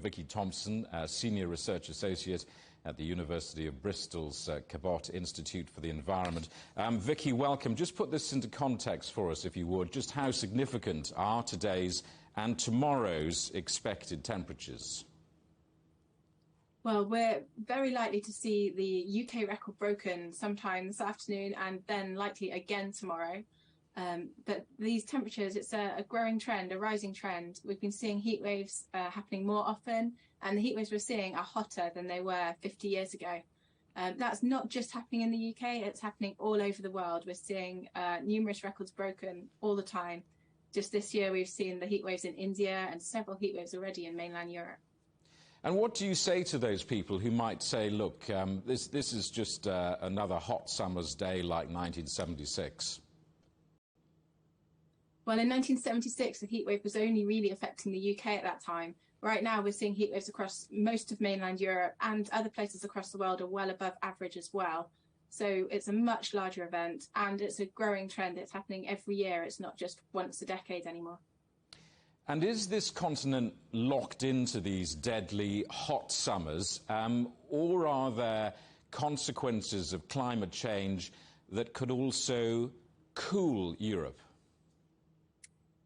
Vikki Thompson, Senior Research Associate at the University of Bristol's Cabot Institute for the Environment. Vikki, welcome. Just put this into context for us, if you would. Just how significant are today's and tomorrow's expected temperatures? Well, we're very likely to see the UK record broken sometime this afternoon and then likely again tomorrow. But these temperatures, it's a growing trend, a rising trend. We've been seeing heat waves happening more often, and the heat waves we're seeing are hotter than they were 50 years ago. That's not just happening in the UK, it's happening all over the world. We're seeing numerous records broken all the time. Just this year, we've seen the heat waves in India and several heat waves already in mainland Europe. And what do you say to those people who might say, look, this is just another hot summer's day like 1976? Well, in 1976, the heat wave was only really affecting the UK at that time. Right now, we're seeing heat waves across most of mainland Europe, and other places across the world are well above average as well. So it's a much larger event, and it's a growing trend. It's happening every year. It's not just once a decade anymore. And is this continent locked into these deadly hot summers, or are there consequences of climate change that could also cool Europe?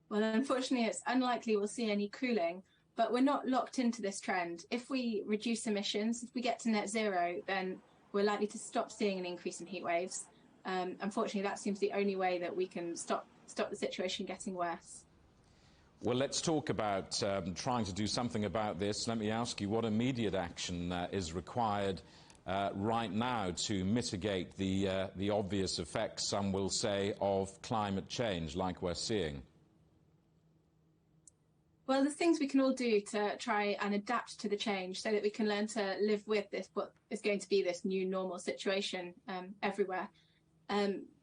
Well, unfortunately, it's unlikely we'll see any cooling, but we're not locked into this trend. If we reduce emissions, if we get to net zero, then we're likely to stop seeing an increase in heat waves. Unfortunately, that seems the only way that we can stop the situation getting worse. Well, let's talk about trying to do something about this. Let me ask you, what immediate action is required right now to mitigate the obvious effects, some will say, of climate change like we're seeing? Well, there's things we can all do to try and adapt to the change so that we can learn to live with this, what is going to be this new normal situation everywhere.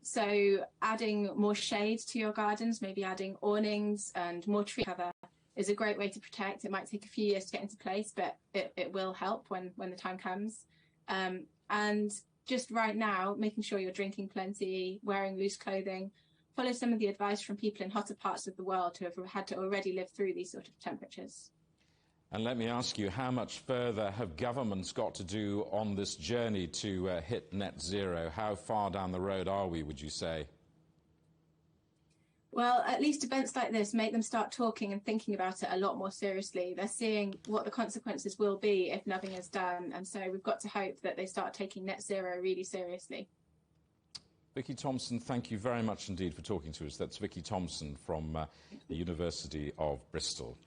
So adding more shade to your gardens, maybe adding awnings and more tree cover is a great way to protect. It might take a few years to get into place, but it will help when the time comes. And just right now, making sure you're drinking plenty, wearing loose clothing, follow some of the advice from people in hotter parts of the world who have had to already live through these sort of temperatures. And let me ask you, how much further have governments got to do on this journey to hit net zero? How far down the road are we, would you say? Well, at least events like this make them start talking and thinking about it a lot more seriously. They're seeing what the consequences will be if nothing is done. And so we've got to hope that they start taking net zero really seriously. Vikki Thompson, thank you very much indeed for talking to us. That's Vikki Thompson from the University of Bristol.